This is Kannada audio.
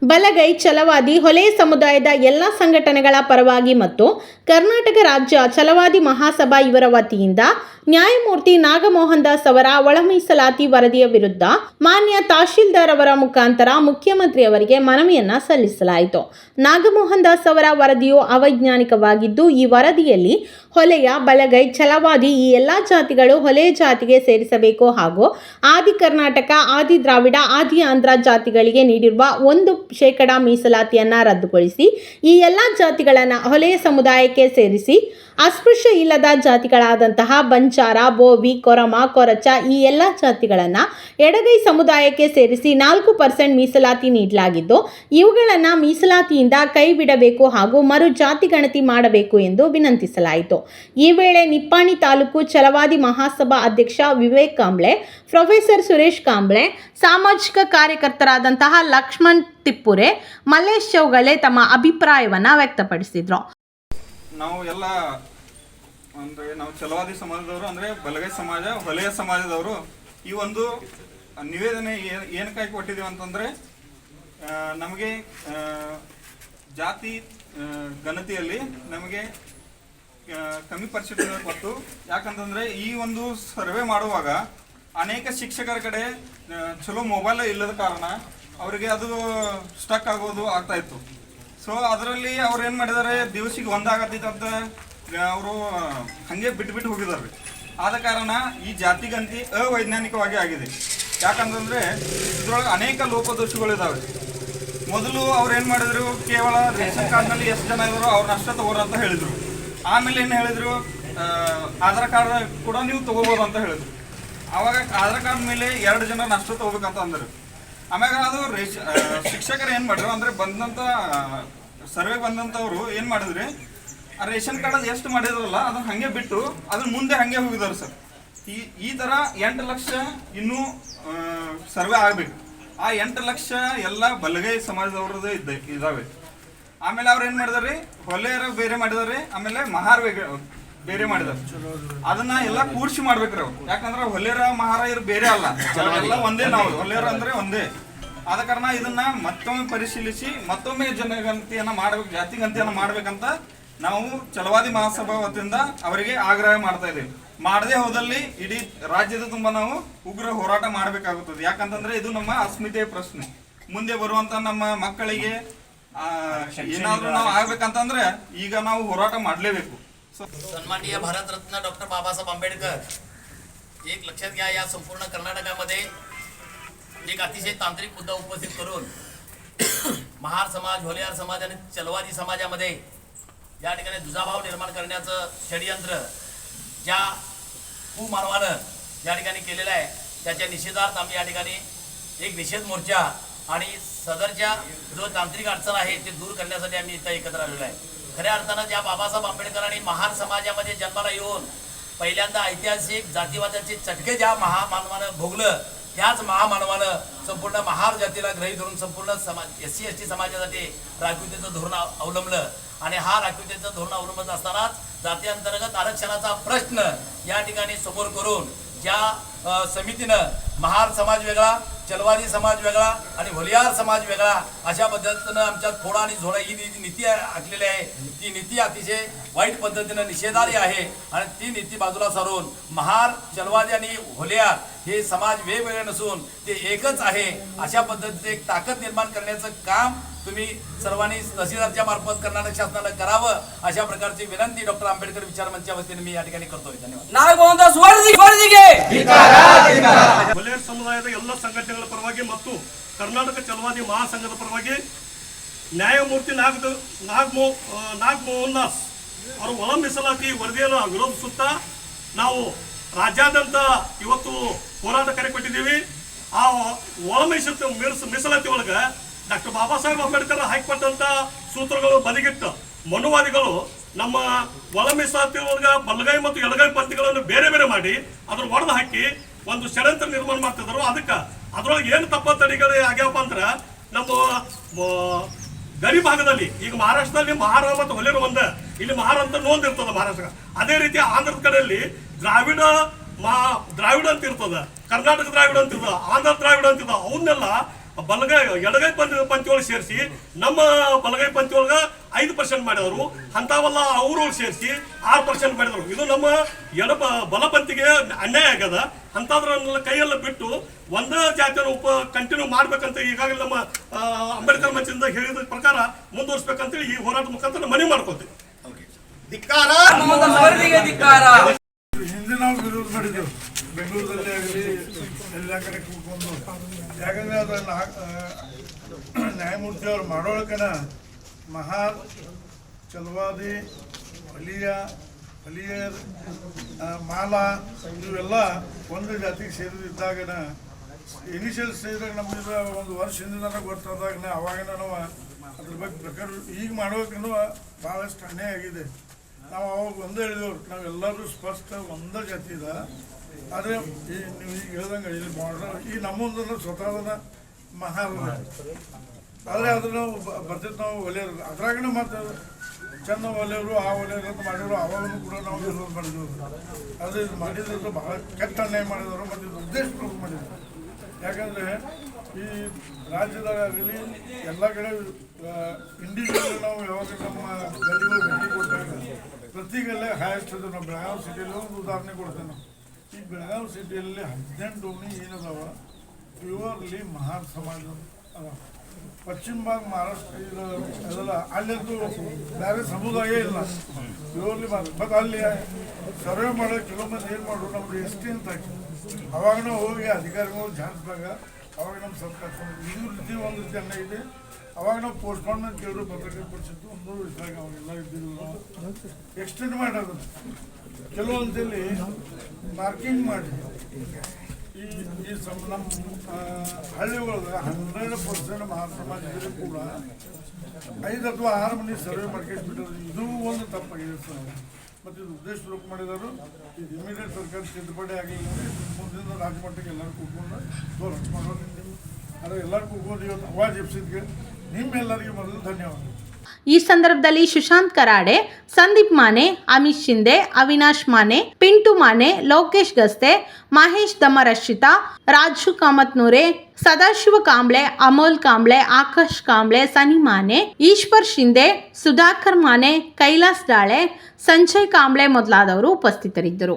ಬಲಗೈ ಛಲವಾದಿ ಹೊಲೆ ಸಮುದಾಯದ ಎಲ್ಲ ಸಂಘಟನೆಗಳ ಪರವಾಗಿ ಮತ್ತು ಕರ್ನಾಟಕ ರಾಜ್ಯ ಛಲವಾದಿ ಮಹಾಸಭಾ ಇವರ ವತಿಯಿಂದ ನ್ಯಾಯಮೂರ್ತಿ ನಾಗಮೋಹನ್ ದಾಸ್ ಅವರ ಒಳ ಮೀಸಲಾತಿ ವರದಿಯ ವಿರುದ್ಧ ಮಾನ್ಯ ತಹಶೀಲ್ದಾರ್ ಅವರ ಮುಖಾಂತರ ಮುಖ್ಯಮಂತ್ರಿ ಅವರಿಗೆ ಮನವಿಯನ್ನ ಸಲ್ಲಿಸಲಾಯಿತು. ನಾಗಮೋಹನ್ ದಾಸ್ ಅವರ ವರದಿಯು ಅವೈಜ್ಞಾನಿಕವಾಗಿದ್ದು, ಈ ವರದಿಯಲ್ಲಿ ಹೊಲೆಯ, ಬಲಗೈ, ಛಲವಾದಿ ಈ ಎಲ್ಲ ಜಾತಿಗಳು ಹೊಲೆ ಜಾತಿಗೆ ಸೇರಿಸಬೇಕು ಹಾಗೂ ಆದಿ ಕರ್ನಾಟಕ, ಆದಿ ದ್ರಾವಿಡ, ಆದಿ ಆಂಧ್ರ ಜಾತಿಗಳಿಗೆ ನೀಡಿರುವ 1% ಮೀಸಲಾತಿಯನ್ನ ರದ್ದುಗೊಳಿಸಿ ಈ ಎಲ್ಲ ಜಾತಿಗಳನ್ನು ಹೊಲೆಯ ಸಮುದಾಯಕ್ಕೆ ಸೇರಿಸಿ ಅಸ್ಪೃಶ್ಯ ಇಲ್ಲದ ಜಾತಿಗಳಾದಂತಹ ಬಂಜಾರ, ಬೋವಿ, ಕೊರಮ, ಕೊರಚ ಈ ಎಲ್ಲ ಜಾತಿಗಳನ್ನು ಎಡಗೈ ಸಮುದಾಯಕ್ಕೆ ಸೇರಿಸಿ 4% ಮೀಸಲಾತಿ ನೀಡಲಾಗಿದ್ದು, ಇವುಗಳನ್ನು ಮೀಸಲಾತಿಯಿಂದ ಕೈ ಬಿಡಬೇಕು ಹಾಗೂ ಮರು ಜಾತಿ ಗಣತಿ ಮಾಡಬೇಕು ಎಂದು ವಿನಂತಿಸಲಾಯಿತು. ಈ ವೇಳೆ ನಿಪ್ಪಾಣಿ ತಾಲೂಕು ಛಲವಾದಿ ಮಹಾಸಭಾ ಅಧ್ಯಕ್ಷ ವಿವೇಕ್ ಕಾಂಬ್ಳೆ, ಪ್ರೊಫೆಸರ್ ಸುರೇಶ್ ಕಾಂಬ್ಳೆ, ಸಾಮಾಜಿಕ ಕಾರ್ಯಕರ್ತರಾದಂತಹ ಲಕ್ಷ್ಮಣ್ ತಿಪ್ಪುರೆ, ಮಲ್ಲೇಶ್ ಚೌಗಲೆ ತಮ್ಮ ಅಭಿಪ್ರಾಯವನ್ನು ವ್ಯಕ್ತಪಡಿಸಿದರು. ನಾವು ಛಲವಾದಿ ಸಮಾಜದವರು ಅಂದರೆ ಬಲಗೈ ಸಮಾಜ, ಹೊಲೆಯ ಸಮಾಜದವರು ಈ ಒಂದು ನಿವೇದನೆ ಏನಕ್ಕಾಗಿ ಕೊಟ್ಟಿದ್ದೀವಿ ಅಂತಂದರೆ, ನಮಗೆ ಜಾತಿ ಗಣತಿಯಲ್ಲಿ ನಮಗೆ ಕಮ್ಮಿ ಪರ್ಸೆಂಟೇಜ್ ಕೊಟ್ಟು, ಯಾಕಂತಂದರೆ ಈ ಒಂದು ಸರ್ವೆ ಮಾಡುವಾಗ ಅನೇಕ ಶಿಕ್ಷಕರ ಕಡೆ ಚಲೋ ಮೊಬೈಲ್ ಇಲ್ಲದ ಕಾರಣ ಅವರಿಗೆ ಅದು ಸ್ಟಕ್ ಆಗೋದು ಆಗ್ತಾಯಿತ್ತು. ಸೊ ಅದರಲ್ಲಿ ಅವ್ರು ಏನು ಮಾಡಿದ್ದಾರೆ, ದಿವಸಿಗೆ ಒಂದಾಗತ್ತಂತ ಅವರು ಹಾಗೆ ಬಿಟ್ಟು ಹೋಗಿದ್ದಾರೆ. ಆದ ಕಾರಣ ಈ ಜಾತಿ ಗಣತಿ ಅವೈಜ್ಞಾನಿಕವಾಗಿ ಆಗಿದೆ. ಯಾಕಂತಂದರೆ ಇದರೊಳಗೆ ಅನೇಕ ಲೋಪದೋಷಗಳಿದ್ದಾವೆ. ಮೊದಲು ಅವ್ರು ಏನು ಮಾಡಿದರು, ಕೇವಲ ರೇಷನ್ ಕಾರ್ಡ್ನಲ್ಲಿ ಎಷ್ಟು ಜನ ಇದ್ದಾರೋ ಅವ್ರನ್ನ ಅಷ್ಟೇ ತಗೋರು ಅಂತ ಹೇಳಿದರು. ಆಮೇಲೆ ಏನು ಹೇಳಿದರು, ಆಧಾರ್ ಕಾರ್ಡ್ ಕೂಡ ನೀವು ತೊಗೋಬೋದು ಅಂತ ಹೇಳಿದರು. ಆವಾಗ ಆಧಾರ್ ಕಾರ್ಡ್ ಮೇಲೆ 2 ಜನರನ್ನ ಅಷ್ಟೇ ತೊಗೋಬೇಕಂತ ಅಂದರು. ಆಮ್ಯಾಗ ಅದು ಶಿಕ್ಷಕರು ಏನು ಮಾಡಿದ್ರು ಅಂದರೆ, ಸರ್ವೆ ಬಂದಂಥವ್ರು ಏನು ಮಾಡಿದ್ರಿ, ಆ ರೇಷನ್ ಕಾರ್ಡ್ ಅದು ಎಷ್ಟು ಮಾಡಿದ್ರಲ್ಲ ಅದನ್ನು ಹಾಗೆ ಬಿಟ್ಟು ಅದನ್ನ ಮುಂದೆ ಹಾಗೆ ಹೋಗಿದ್ದಾರೆ ಸರ್. ಈ ಥರ 8 ಲಕ್ಷ ಇನ್ನೂ ಸರ್ವೆ ಆಗಬೇಕು. ಆ 8 ಲಕ್ಷ ಎಲ್ಲ ಬಲಗೈ ಸಮಾಜದವ್ರದ್ದು ಇದ್ದಾವೆ. ಆಮೇಲೆ ಅವ್ರು ಏನು ಮಾಡಿದಾರೆ, ಹೊಲೆಯರ ಬೇರೆ ಮಾಡಿದಾರೆ, ಆಮೇಲೆ ಮಹಾರ್ ಬೇರೆ ಮಾಡಿದಾರೆ. ಅದನ್ನ ಎಲ್ಲ ಕೂರ್ಸಿ ಮಾಡ್ಬೇಕ್ರಿ ಅವ್ರು. ಯಾಕಂದ್ರೆ ಹೊಲೆಯರ ಮಹಾರ ಇರು ಬೇರೆ ಅಲ್ಲ, ಎಲ್ಲ ಒಂದೇ. ನಾವು ಹೊಲೆಯರ ಅಂದ್ರೆ ಒಂದೇ. ಆದ ಕಾರಣ ಇದನ್ನ ಮತ್ತೊಮ್ಮೆ ಪರಿಶೀಲಿಸಿ ಮತ್ತೊಮ್ಮೆ ಜನಗಣತಿಯನ್ನ ಮಾಡ್ಬೇಕು, ಜಾತಿ ಗಣತಿಯನ್ನ ಮಾಡ್ಬೇಕಂತ ನಾವು ಛಲವಾದಿ ಮಹಾಸಭಾ ವತಿಯಿಂದ ಅವರಿಗೆ ಆಗ್ರಹ ಮಾಡ್ತಾ ಇದ್ದೇವೆ. ಮಾಡದೆ ಹೋದಲ್ಲಿ ಇಡೀ ರಾಜ್ಯದ ತುಂಬ ನಾವು ಉಗ್ರ ಹೋರಾಟ ಮಾಡಬೇಕಾಗುತ್ತದೆ. ಯಾಕಂತಂದ್ರೆ ಇದು ನಮ್ಮ ಅಸ್ಮಿತೆಯ ಪ್ರಶ್ನೆ. ಮುಂದೆ ಬರುವಂತ ನಮ್ಮ ಮಕ್ಕಳಿಗೆ ಏನಾದ್ರೂ ನಾವು ಆಗ್ಬೇಕಂತಂದ್ರೆ ಈಗ ನಾವು ಹೋರಾಟ ಮಾಡಲೇಬೇಕು. सन्माननीय भारत रत्न डॉक्टर बाबासाहेब आंबेडकर एक लक्षात घ्या, या संपूर्ण कर्नाटकामध्ये एक अतिशय तांत्रिक मुद्दा उपस्थित करून महार समाज, होलेयार समाज आणि चलवादी समाजामध्ये या ठिकाणी दुजाभाव निर्माण करण्याचं षडयंत्र ज्या कुमार्गानं या ठिकाणी केलेलं आहे, त्याच्या निषेधार्थ आम्ही या ठिकाणी एक निषेध मोर्चा आणि सदरच्या जो तांत्रिक अडचण आहे ते दूर करण्यासाठी आम्ही इथं एकत्र आलेलो आहे. खऱ्या अर्थानं ज्या बाबासाहेब आंबेडकरांनी महार समाजामध्ये जन्माला येऊन पहिल्यांदा ऐतिहासिक जातीवादाचे चटके ज्या महामानवानं भोगलं, त्याच महामानवानं संपूर्ण महार जातीला ग्रही धरून संपूर्ण समाज SC ST समाजासाठी राखीवतेचं धोरण अवलंबलं. आणि हा राखीवतेचं धोरण अवलंबत असतानाच जातीअंतर्गत आरक्षणाचा प्रश्न या ठिकाणी समोर करून ज्या समितीनं महार समाज वेगळा, चलवादी समाज वेगळा आणि होलियार समाज वेगळा अशा पद्धतीनं आमच्यात फोडा आणि झोडा ही नीती आखलेली आहे. ती नीती अतिशय वाईट पद्धतीनं निषेधार्ह आहे आणि ती नीती बाजूला सारून महार, चलवादी आणि होलियार हे समाज वेगवेगळे नसून ते एकच आहे अशा पद्धतीचे एक ताकद निर्माण करण्याचं काम तुम्ही सर्वांनी तहसीलदारच्या मार्फत कर्नाटक शासनाला करावं अशा प्रकारची विनंती डॉक्टर आंबेडकर विचार मंचाच्या वतीने मी या ठिकाणी करतोय. धन्यवाद. ನಾಗಮೋಹನ್ ದಾಸ್ ಹೊಲೆಯರ್ ಸಮುದಾಯದ ಎಲ್ಲ ಸಂಘಟನೆಗಳ ಪರವಾಗಿ ಮತ್ತು ಕರ್ನಾಟಕ ಛಲವಾದಿ ಮಹಾಸಂಘದ ಪರವಾಗಿ ನ್ಯಾಯಮೂರ್ತಿ ನಾಗಮೋಹನ್ ದಾಸ್ ಅವರು ಒಳ ಮೀಸಲಾತಿ ವರದಿಯನ್ನು ವಿರೋಧಿಸುತ್ತಾ ನಾವು ರಾಜ್ಯಾದ್ಯಂತ ಇವತ್ತು ಹೋರಾಟ ಕರೆ ಕೊಟ್ಟಿದ್ದೀವಿ. ಆ ಒಳ ಮೀಸಲಾತಿ ಒಳಗೆ ಡಾಕ್ಟರ್ ಬಾಬಾ ಸಾಹೇಬ್ ಅಂಬೇಡ್ಕರ್ ಹಾಕಿಕೊಟ್ಟಂತ ಸೂತ್ರಗಳು ಬದಿಗಿಟ್ಟು ಮನುವಾದಿಗಳು ನಮ್ಮ ಒಳ ಮೀಸಲಾತಿ ಒಳಗೆ ಬಲಗೈ ಮತ್ತು ಎಡಗೈ ಪಂಥಿಗಳನ್ನು ಬೇರೆ ಬೇರೆ ಮಾಡಿ ಅದ್ರ ಒಡೆದು ಹಾಕಿ ಒಂದು ಷಡ್ಯಂತ್ರ ನಿರ್ಮಾಣ ಮಾಡ್ತಿದ್ರು. ಅದ್ರೊಳಗೆ ಏನು ತಪ್ಪತ್ತಡಿಗಳು ಆಗ್ಯಾವಪ್ಪ ಅಂದ್ರೆ, ನಮ್ಮ ಗಡಿ ಭಾಗದಲ್ಲಿ ಈಗ ಮಹಾರಾಷ್ಟ್ರದಲ್ಲಿ ಮಹಾರ ಮತ್ತು ಹೊಲೆರು ಒಂದೇ, ಇಲ್ಲಿ ಮಹಾರ ಅಂತ ನೋಂದಿರ್ತದೆ ಮಹಾರಾಷ್ಟ್ರ. ಅದೇ ರೀತಿ ಆಂಧ್ರದ ಕಡೆಯಲ್ಲಿ ದ್ರಾವಿಡ ಅಂತ ಇರ್ತದೆ, ಕರ್ನಾಟಕ ದ್ರಾವಿಡ ಅಂತಿರ್ತದೆ, ಆಂಧ್ರ ದ್ರಾವಿಡ ಅಂತಿರ್ತದೆ. ಅವನ್ನೆಲ್ಲ ಎಡಗೈ ಪಂಚಿ ಒಳಗೆ ಸೇರಿಸಿ ನಮ್ಮ ಬಲಗೈ ಪಂಚಿ ಒಳಗೆ 5% ಮಾಡಿದವರು, ಅಂಥವೆಲ್ಲ ಅವರು ಸೇರಿಸಿ 6% ಮಾಡಿದರು. ಇದು ನಮ್ಮ ಬಲಪಂಥಿಗೆ ಅನ್ಯಾಯ ಆಗ್ಯದ. ಅಂಥದ್ರನ್ನೆಲ್ಲ ಕೈಯೆಲ್ಲ ಬಿಟ್ಟು ಒಂದೇ ಜಾತಿಯನ್ನು ಕಂಟಿನ್ಯೂ ಮಾಡ್ಬೇಕಂತ ಈಗಾಗಲೇ ನಮ್ಮ ಅಂಬೇಡ್ಕರ್ ಮಂಚದಿಂದ ಹೇಳಿದ ಪ್ರಕಾರ ಮುಂದುವರಿಸಬೇಕಂತೇಳಿ ಈ ಹೋರಾಟ ಮುಖಾಂತರ ಮನವಿ ಮಾಡ್ಕೊತೀವಿ. ಧಿಕ್ಕಾರ. ಹಿಂದೆ ನಾವು ವಿರೋಧ ಮಾಡಿದ್ದೆವು, ಬೆಂಗಳೂರಲ್ಲಿ ಆಗಲಿ ಎಲ್ಲ ಕಡೆ ಕೂತ್ಕೊಂಡು. ಯಾಕಂದರೆ ಅದನ್ನು ನ್ಯಾಯಮೂರ್ತಿಯವರು ಮಾಡೋಳಕನ ಮಹಾ ಚಲವಾದಿ ಅಲಿಯರ್ ಮಾಲಾ ಇವೆಲ್ಲ ಒಂದು ಜಾತಿಗೆ ಸೇರಿದ್ದಾಗನ ಇನಿಷಿಯಲ್ ಸ್ಟೇಜ್ದಾಗ ನಮ್ಗೆ ಒಂದು ವರ್ಷ ಹಿಂದಿನ ಗೊತ್ತಾದಾಗ ಅವಾಗನ ನಾವು ಅದ್ರ ಬಗ್ಗೆ ಪ್ರಕಾರ ಈಗ ಮಾಡೋಕೂ ಭಾಳಷ್ಟು ಅನ್ಯಾಯ ಆಗಿದೆ. ನಾವು ಅವಾಗ ಒಂದೇ ಹೇಳಿದವ್ರು, ನಾವೆಲ್ಲರೂ ಸ್ಪಷ್ಟ ಒಂದೇ ಜಾತಿ ಇದೆ. ಆದರೆ ಈ ನೀವು ಈಗ ಹೇಳ್ದಂಗೆ ಇಲ್ಲಿ ಮಾಡ್ರೆ ಈ ನಮ್ಮೊಂದನ್ನು ಸ್ವತಃ ಮಹಾಲ್, ಆದರೆ ಅದ್ರ ನಾವು ಬರ್ತಿತ್ತು ನಾವು ಒಲೆಯರು ಅದ್ರಾಗನೇ ಮತ್ತು ಚೆಂದ ಒಲೆಯವರು ಆ ಒಲೆಯರು ಅಂತ ಮಾಡಿದ್ರು. ಅವಾಗೂ ಕೂಡ ನಾವು ವಿರೋಧ ಮಾಡಿದ್ರು. ಅದು ಇದು ಮಾಡಿದ್ರು ಭಾಳ ಕೆಟ್ಟ ಅನ್ಯಾಯ ಮಾಡಿದವರು ಮತ್ತು ಇದು ಉದ್ದೇಶಪೂರ್ವಕ ಮಾಡಿದ್ರು. ಯಾಕಂದರೆ ಈ ರಾಜ್ಯದಾಗಲಿ ಎಲ್ಲ ಕಡೆ ಇಂಡಿವಿಜುವಲ್ ನಾವು ಯಾವಾಗ ನಮ್ಮ ಗಲ್ಲಿಗಳು ಭೇಟಿ ಕೊಟ್ಟಾಗ ಪ್ರತಿ ಗಲ್ಲೇ ಹೈಯೆಸ್ಟ್ ಅದು ನಾವು ಬೆಳಗಾವಿ ಸಿಟಿಯಲ್ಲಿ ಒಂದು ಉದಾಹರಣೆ ಕೊಡ್ತೇವೆ. ನಾವು ಈ ಬೆಳಗಾವಿ ಸಿಟಿಯಲ್ಲಿ 18 ಓಣಿ ಏನದಾವ ಪ್ಯೂರ್ಲಿ ಮಹಾರ್ ಸಮಾಜ ಅದ. ಪಶ್ಚಿಮ ಭಾಗ ಮಹಾರಾಷ್ಟ್ರ ಅದೆಲ್ಲ ಅಲ್ಲಂತೂ ಬೇರೆ ಸಮುದಾಯ ಇಲ್ಲ, ಪ್ಯೂರ್ಲಿ ಮತ್ತು ಅಲ್ಲಿ ಸರ್ವೆ ಮಾಡೋ ಕೆಲವೊಮ್ಮೆ ಏನು ಮಾಡೋದು ನಮ್ದು ಎಷ್ಟಿ ಅಂತ ಹಾಕಿ ಅವಾಗ ನಾವು ಹೋಗಿ ಅಧಿಕಾರಿಗಳು ಜಾಣಿಸಿದಾಗ ಅವಾಗ ನಮ್ಮ ಸರ್ಕಾರ ಇದು ರೀತಿ ಒಂದು ರೀತಿ ಅನ್ನ ಇದೆ. ಅವಾಗ ನಾವು ಪೋಸ್ಟ್ಮಾರ್ಟಮ್ ಅಂತ ಕೇಳಿದ್ರು, ಪತ್ರಿಕೆ ಪರಿಷತ್ತು ಒಂದು ಇದ್ರಾಗ ಅವಾಗೆಲ್ಲ ಇದ್ದಿದ್ರು ಎಕ್ಸ್ಟೆಂಡ್ ಮಾಡೋದು ಕೆಲವೊಂದಲ್ಲಿ ಮಾರ್ಕಿಂಗ್ ಮಾಡಿ ಈ ನಮ್ಮ ಹಳ್ಳಿ ಒಳಗೆ 100% ಮಹಾರ್ ಸಮಾಜದಲ್ಲಿ ಕೂಡ 5 ಅಥವಾ 6 ಮಂದಿ ಸರ್ವೆ ಮಾಡ್ಕೊಂಡ್ಬಿಟ್ಟರು. ಇದು ಒಂದು ತಪ್ಪಾಗಿದೆ ಸರ್. ಮತ್ತು ಇದು ಉದ್ದೇಶಪೂರ್ವಕ ಮಾಡಿದರು. ಇದು ಇಮಿಡಿಯೇಟ್ ಸರ್ಕಾರ ತಿದ್ದುಪಡಿ ಆಗಲಿಲ್ಲ ಅಂದರೆ ಮುಂದಿನ ರಾಜಮಟ್ಟಕ್ಕೆ ಎಲ್ಲರೂ ಕೂತ್ಕೊಂಡು ಹೋರಾಟ ಮಾಡೋದು. ಆದರೆ ಎಲ್ಲರೂ ಕೂತ್ಕೊಂಡು ಇವತ್ತು ಅವಾಜ್ ಎಬ್ಸಿದ್ಗೆ ನಿಮ್ಮೆಲ್ಲರಿಗೆ ಮೊದಲು ಧನ್ಯವಾದ. ಈ ಸಂದರ್ಭದಲ್ಲಿ ಸುಶಾಂತ್ ಕರಾಡೆ, ಸಂದೀಪ್ ಮಾನೆ, ಅಮಿತ್ ಶಿಂದೆ, ಅವಿನಾಶ್ ಮಾನೆ, ಪಿಂಟು ಮಾನೆ, ಲೋಕೇಶ್ ಗಸ್ತೆ, ಮಹೇಶ್ ದಮರಶ್ರಿತ, ರಾಜು ಕಾಮತ್ನೂರೆ, ಸದಾಶಿವ ಕಾಂಬ್ಳೆ, ಅಮೋಲ್ ಕಾಂಬ್ಳೆ, ಆಕಾಶ್ ಕಾಂಬ್ಳೆ, ಸನಿ ಮಾನೆ, ಈಶ್ವರ್ ಶಿಂದೆ, ಸುಧಾಕರ್ ಮಾನೆ, ಕೈಲಾಸ್ ಡಾಳೆ, ಸಂಜಯ್ ಕಾಂಬ್ಳೆ ಮೊದಲಾದವರು ಉಪಸ್ಥಿತರಿದ್ದರು.